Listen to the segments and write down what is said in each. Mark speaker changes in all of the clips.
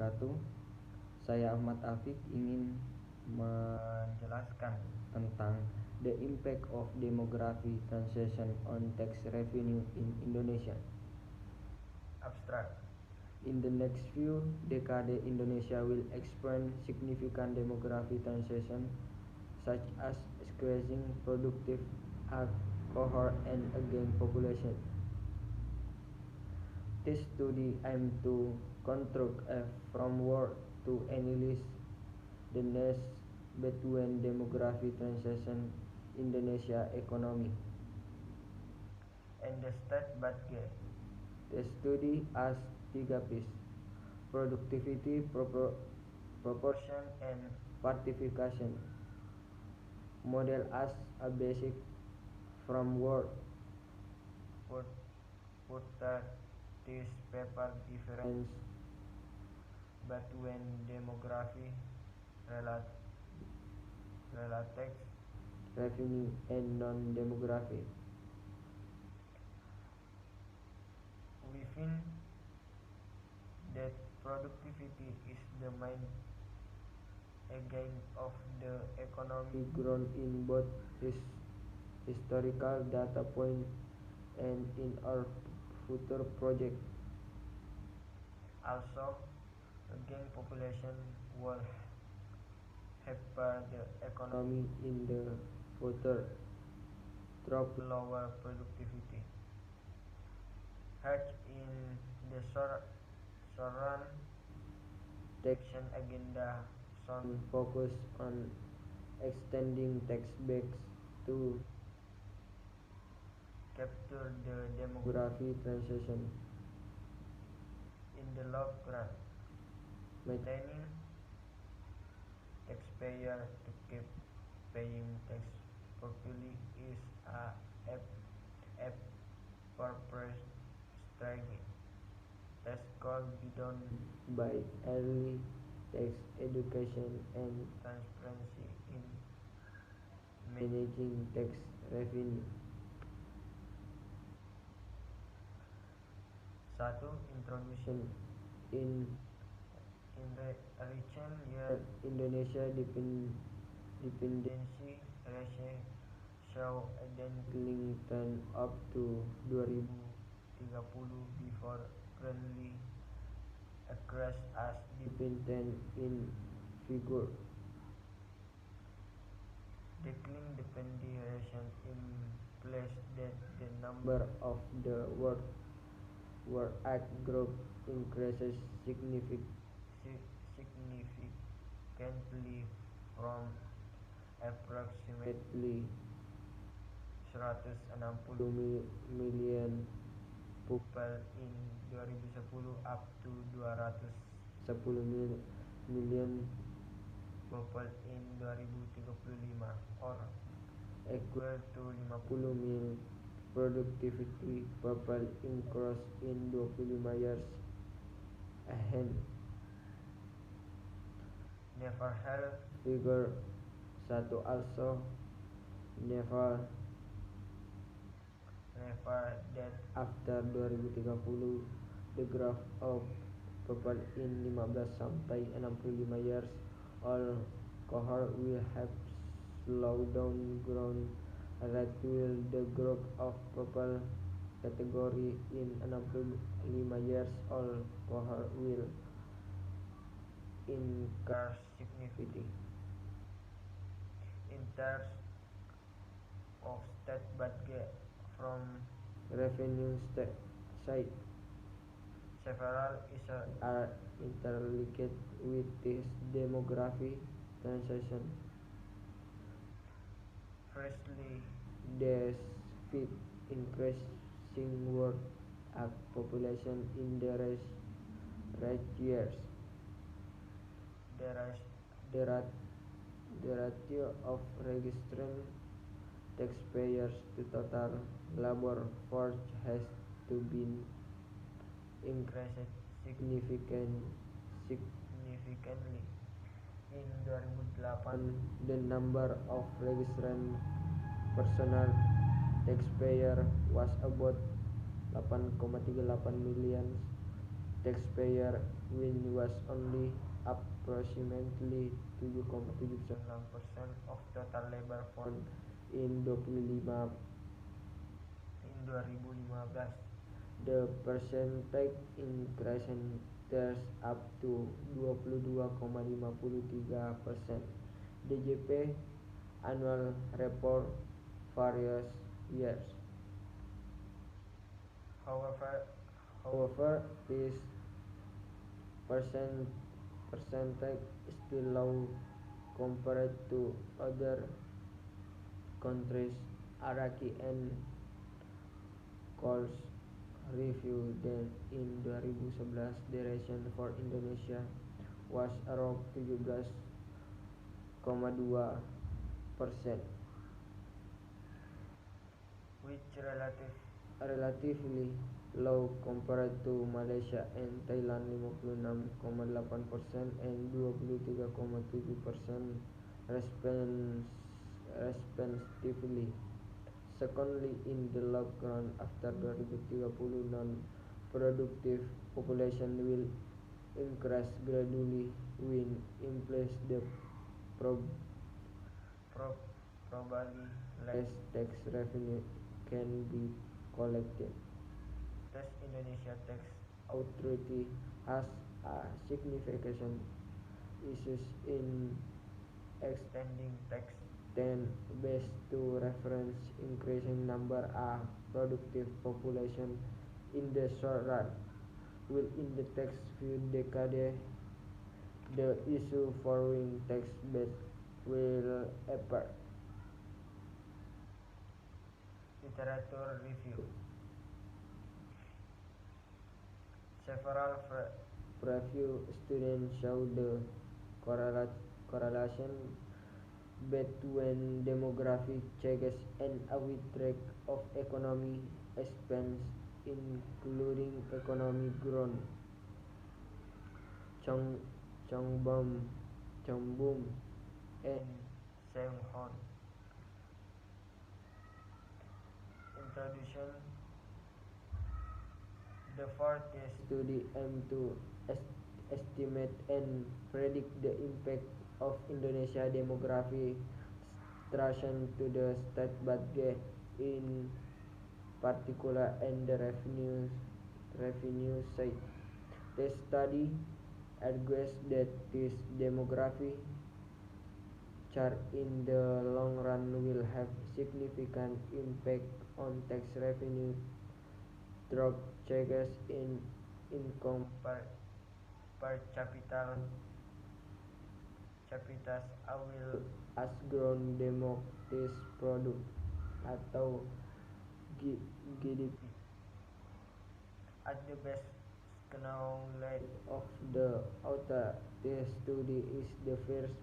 Speaker 1: wabarakatuh. Saya Ahmad Afik ingin menjelaskan tentang the impact of demography transition on tax revenue in Indonesia. Abstract. In the next few decades, Indonesia will experience significant demography transition, such as increasing productive cohort and aging population. This study aims to construct a framework to analyze the needs between demography transition Indonesia economy and the state budget. The study has tiga pieces: productivity, proportion, and participation. Model as a basic framework for this paper difference between demography, related revenue, and non-demography. We find that productivity is the main again of the economic growth in both historical data point and in our future project. Also, again population will hamper the economy in the future through lower productivity. Hence, in the short run, taxation agenda should focus on extending tax breaks to capture the demography transition. In the long run, maintaining taxpayer to keep paying tax properly is a purpose strategy that could be done by early tax education and transparency in managing tax revenue. 1. Introduction. In recent years, Indonesia dependency ratio show a declining trend up to 2030 before currently across as dependent in figure. Declining dependency ratio implies that the number of the work age group increases significantly from approximately 160 million people in 2010 up to 210 million people in 2035, or equal to 50 million productivity people increase in 25 years ahead. Never health figure 1 also never that after 2030 the growth of people in 15 sampai 65 years old cohort will have slowed down grown rate while the growth of people category in 65 years old cohort will increase significantly. In terms of state budget from revenue side, several issues are interlinked with this demography transition. Firstly, the speed increasing world population in the right years. The ratio of registered taxpayers to total labor force has to be increased significantly. In 2008, the number of registered personal taxpayer was about 8,38 million taxpayer win was only approximately 7,7% of total labor force in 2015. The percentage increased up to 22,53%. DJP annual report various years. However, however, this percent percentage is still low compared to other countries. Iraqi and calls review then in 2011 the ration for Indonesia was around 17,2%, which relatively low compared to Malaysia and Thailand 56,8% and 23,7% respectively. Secondly, in the long run after 2030, non-productive population will increase gradually when in place the prob- prob- probably less tax revenue can be collected. Thus, Indonesia Tax Authority has a significant issues in extending tax then based to reference increasing number of productive population in the short run. Will in the next few decades the issue following tax base will appear. Literature review. Several preview students show the correlation between demographic changes and a rate of economic expansion, including economic growth. Chongbom, Chongbom, and Senghon. Introduction. The fourth study aims to estimate and predict the impact of Indonesia demographic transition to the state budget in particular and the revenue side. The study argues that this demographic chart in the long run will have significant impact on tax revenue through changes in income per capitas awal as grown domestic product atau GDP. At the best knowledge of the author, this study is the first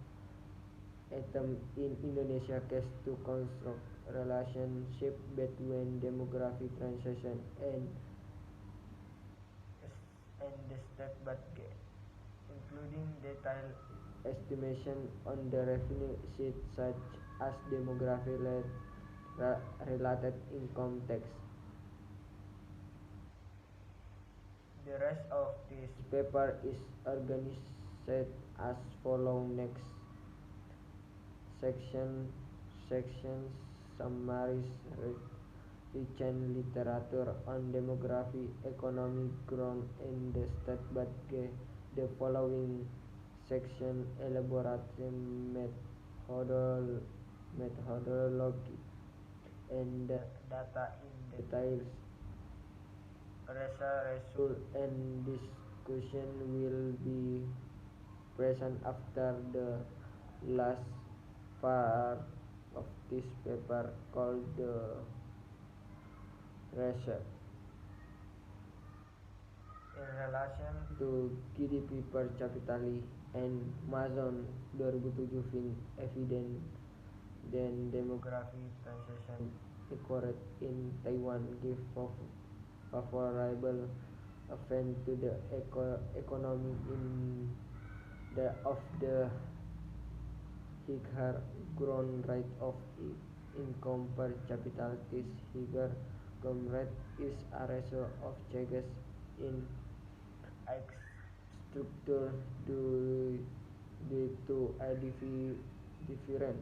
Speaker 1: attempt in Indonesia case to construct relationship between demographic transition and the state budget, including detailed estimation on the revenue sheet such as demography related income tax. The rest of this paper is organized as follows. Next sections summaries recent literature on demography, economic growth, and the state budget. The following section elaborates methodology and the data in details. Result and discussion will be present after the last part of this paper called the research. In relation to GDP per capita and Amazon 2007 fin evident then demographic transition occurred in Taiwan give favorable effect to the economy in the of the higher growth rate of income per capita. This higher growth rate is a result of changes in age structure due, to a different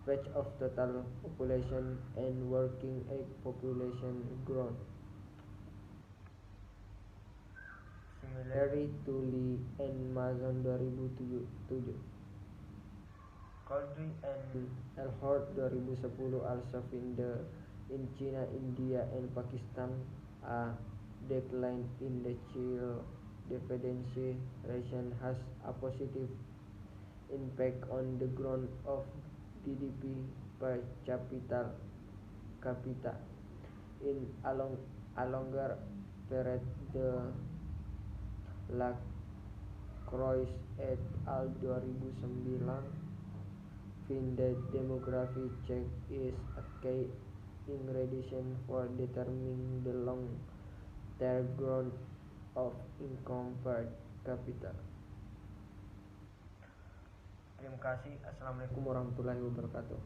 Speaker 1: rate of total population and working age population growth. Similarly to Lee and Mason 2007, Caldry and Elhort 2010 also found in China, India, and Pakistan a decline in the child dependency ratio has a positive impact on the growth of GDP per capita in a longer period. The Lacroix et al. 2009 find that demographic check is a key ingredient for determining the long-term growth of income per capita. Terima kasih. Assalamualaikum warahmatullahi wabarakatuh.